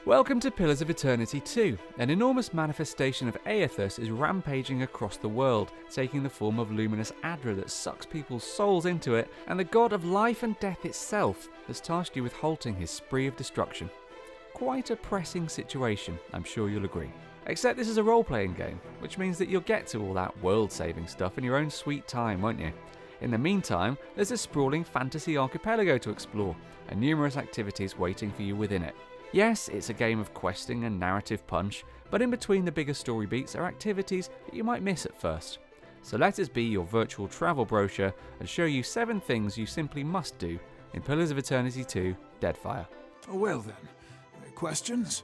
Welcome to Pillars of Eternity 2. An enormous manifestation of Aethys is rampaging across the world, taking the form of luminous Adra that sucks people's souls into it, and the god of life and death itself has tasked you with halting his spree of destruction. Quite a pressing situation, I'm sure you'll agree. Except this is a role-playing game, which means that you'll get to all that world-saving stuff in your own sweet time, won't you? In the meantime, there's a sprawling fantasy archipelago to explore, and numerous activities waiting for you within it. Yes, it's a game of questing and narrative punch, but in between the bigger story beats are activities that you might miss at first. So let us be your virtual travel brochure and show you 7 things you simply must do in Pillars of Eternity 2 Deadfire. Well then, questions?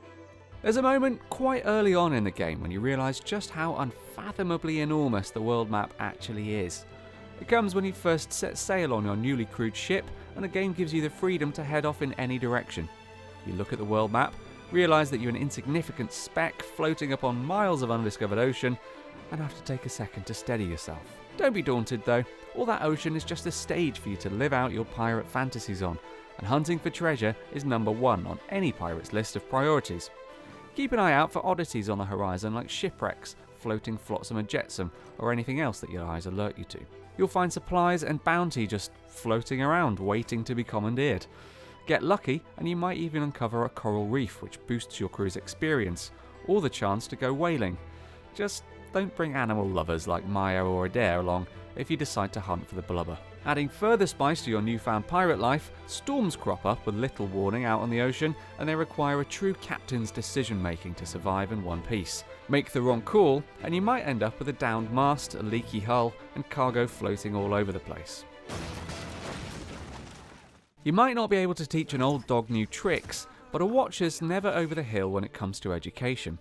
There's a moment quite early on in the game when you realise just how unfathomably enormous the world map actually is. It comes when you first set sail on your newly crewed ship and the game gives you the freedom to head off in any direction. You look at the world map, realise that you're an insignificant speck floating upon miles of undiscovered ocean, and have to take a second to steady yourself. Don't be daunted though, all that ocean is just a stage for you to live out your pirate fantasies on, and hunting for treasure is number 1 on any pirate's list of priorities. Keep an eye out for oddities on the horizon like shipwrecks, floating flotsam and jetsam, or anything else that your eyes alert you to. You'll find supplies and bounty just floating around, waiting to be commandeered. Get lucky and you might even uncover a coral reef which boosts your crew's experience, or the chance to go whaling. Just don't bring animal lovers like Maya or Adair along if you decide to hunt for the blubber. Adding further spice to your newfound pirate life, storms crop up with little warning out on the ocean, and they require a true captain's decision making to survive in one piece. Make the wrong call and you might end up with a downed mast, a leaky hull, and cargo floating all over the place. You might not be able to teach an old dog new tricks, but a watcher's never over the hill when it comes to education.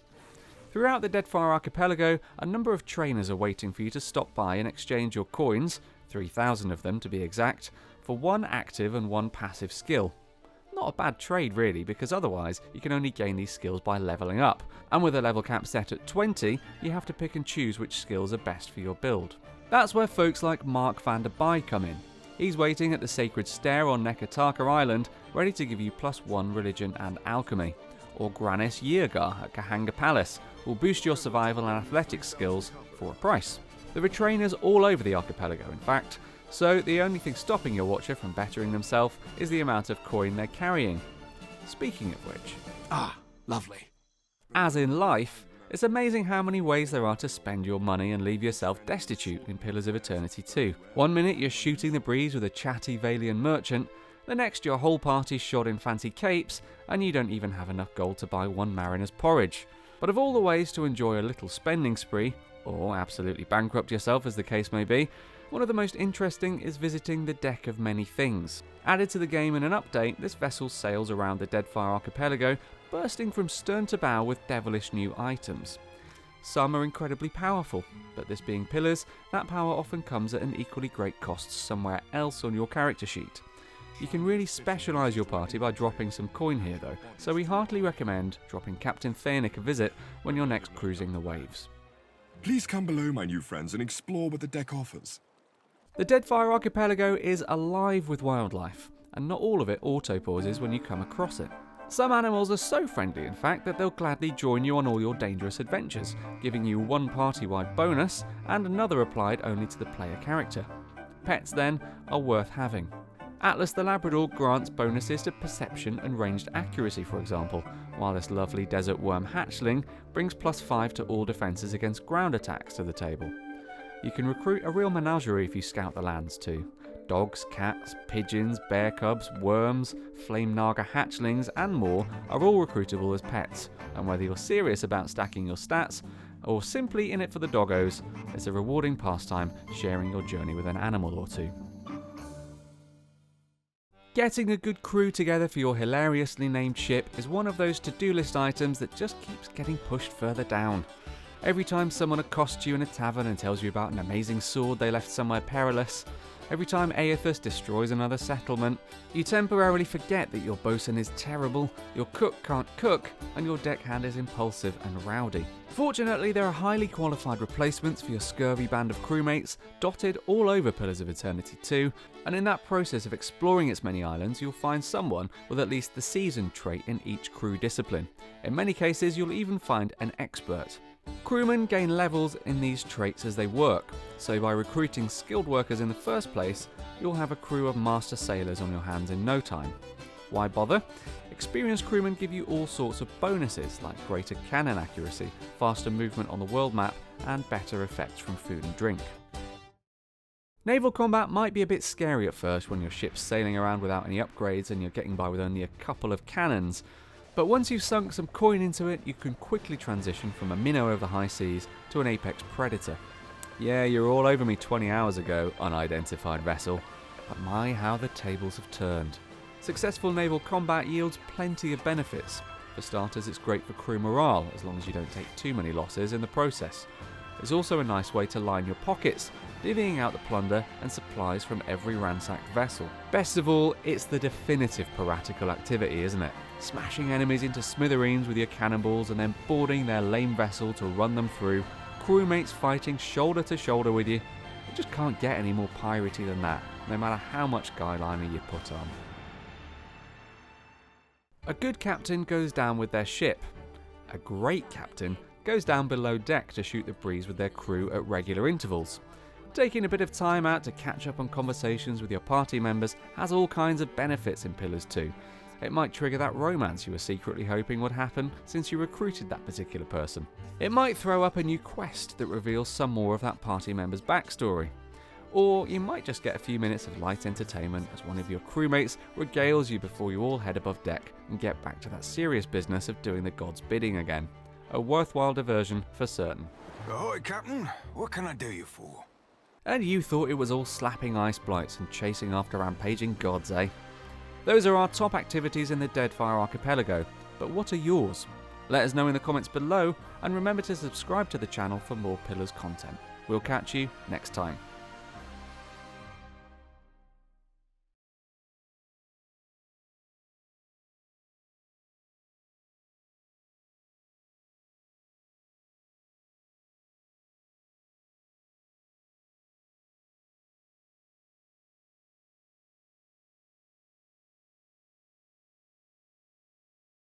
Throughout the Deadfire Archipelago, a number of trainers are waiting for you to stop by and exchange your coins, 3,000 of them to be exact, for 1 active and 1 passive skill. Not a bad trade really, because otherwise you can only gain these skills by levelling up, and with a level cap set at 20, you have to pick and choose which skills are best for your build. That's where folks like Mark van der Bai come in. He's waiting at the Sacred Stair on Nekataka Island, ready to give you +1 religion and alchemy. Or Granis Yeargar at Kahanga Palace will boost your survival and athletics skills for a price. There are trainers all over the archipelago in fact, so the only thing stopping your watcher from bettering themselves is the amount of coin they're carrying. Speaking of which... Lovely. As in life, it's amazing how many ways there are to spend your money and leave yourself destitute in Pillars of Eternity 2. One minute you're shooting the breeze with a chatty Valian merchant, the next your whole party's shod in fancy capes, and you don't even have enough gold to buy 1 mariner's porridge. But of all the ways to enjoy a little spending spree, or absolutely bankrupt yourself as the case may be, one of the most interesting is visiting the Deck of Many Things. Added to the game in an update, this vessel sails around the Deadfire Archipelago, bursting from stern to bow with devilish new items. Some are incredibly powerful, but this being Pillars, that power often comes at an equally great cost somewhere else on your character sheet. You can really specialise your party by dropping some coin here though, so we heartily recommend dropping Captain Theonic a visit when you're next cruising the waves. Please come below, my new friends, and explore what the deck offers. The Deadfire Archipelago is alive with wildlife, and not all of it auto-pauses when you come across it. Some animals are so friendly in fact that they'll gladly join you on all your dangerous adventures, giving you 1 party-wide bonus and another applied only to the player character. Pets then are worth having. Atlas the Labrador grants bonuses to perception and ranged accuracy for example, while this lovely desert worm hatchling brings +5 to all defences against ground attacks to the table. You can recruit a real menagerie if you scout the lands too. Dogs, cats, pigeons, bear cubs, worms, flame naga hatchlings and more are all recruitable as pets, and whether you're serious about stacking your stats or simply in it for the doggos, it's a rewarding pastime sharing your journey with an animal or two. Getting a good crew together for your hilariously named ship is one of those to-do list items that just keeps getting pushed further down. Every time someone accosts you in a tavern and tells you about an amazing sword they left somewhere perilous, every time Aethys destroys another settlement, you temporarily forget that your bosun is terrible, your cook can't cook, and your deckhand is impulsive and rowdy. Fortunately, there are highly qualified replacements for your scurvy band of crewmates dotted all over Pillars of Eternity 2, and in that process of exploring its many islands, you'll find someone with at least the seasoned trait in each crew discipline. In many cases, you'll even find an expert. Crewmen gain levels in these traits as they work, so by recruiting skilled workers in the first place, you'll have a crew of master sailors on your hands in no time. Why bother? Experienced crewmen give you all sorts of bonuses like greater cannon accuracy, faster movement on the world map, and better effects from food and drink. Naval combat might be a bit scary at first when your ship's sailing around without any upgrades and you're getting by with only a couple of cannons, but once you've sunk some coin into it, you can quickly transition from a minnow of the high seas to an apex predator. Yeah, you're all over me 20 hours ago, unidentified vessel, but my how the tables have turned. Successful naval combat yields plenty of benefits. For starters, it's great for crew morale, as long as you don't take too many losses in the process. It's also a nice way to line your pockets, divvying out the plunder and supplies from every ransacked vessel. Best of all, it's the definitive piratical activity, isn't it? Smashing enemies into smithereens with your cannonballs and then boarding their lame vessel to run them through, crewmates fighting shoulder to shoulder with you. You just can't get any more piratey than that, no matter how much guyliner you put on. A good captain goes down with their ship. A great captain goes down below deck to shoot the breeze with their crew at regular intervals. Taking a bit of time out to catch up on conversations with your party members has all kinds of benefits in Pillars 2. It might trigger that romance you were secretly hoping would happen since you recruited that particular person. It might throw up a new quest that reveals some more of that party member's backstory. Or you might just get a few minutes of light entertainment as one of your crewmates regales you before you all head above deck and get back to that serious business of doing the god's bidding again. A worthwhile diversion for certain. Ahoy, Captain. What can I do you for? And you thought it was all slapping ice blights and chasing after rampaging gods, eh? Those are our top activities in the Deadfire Archipelago, but what are yours? Let us know in the comments below, and remember to subscribe to the channel for more Pillars content. We'll catch you next time.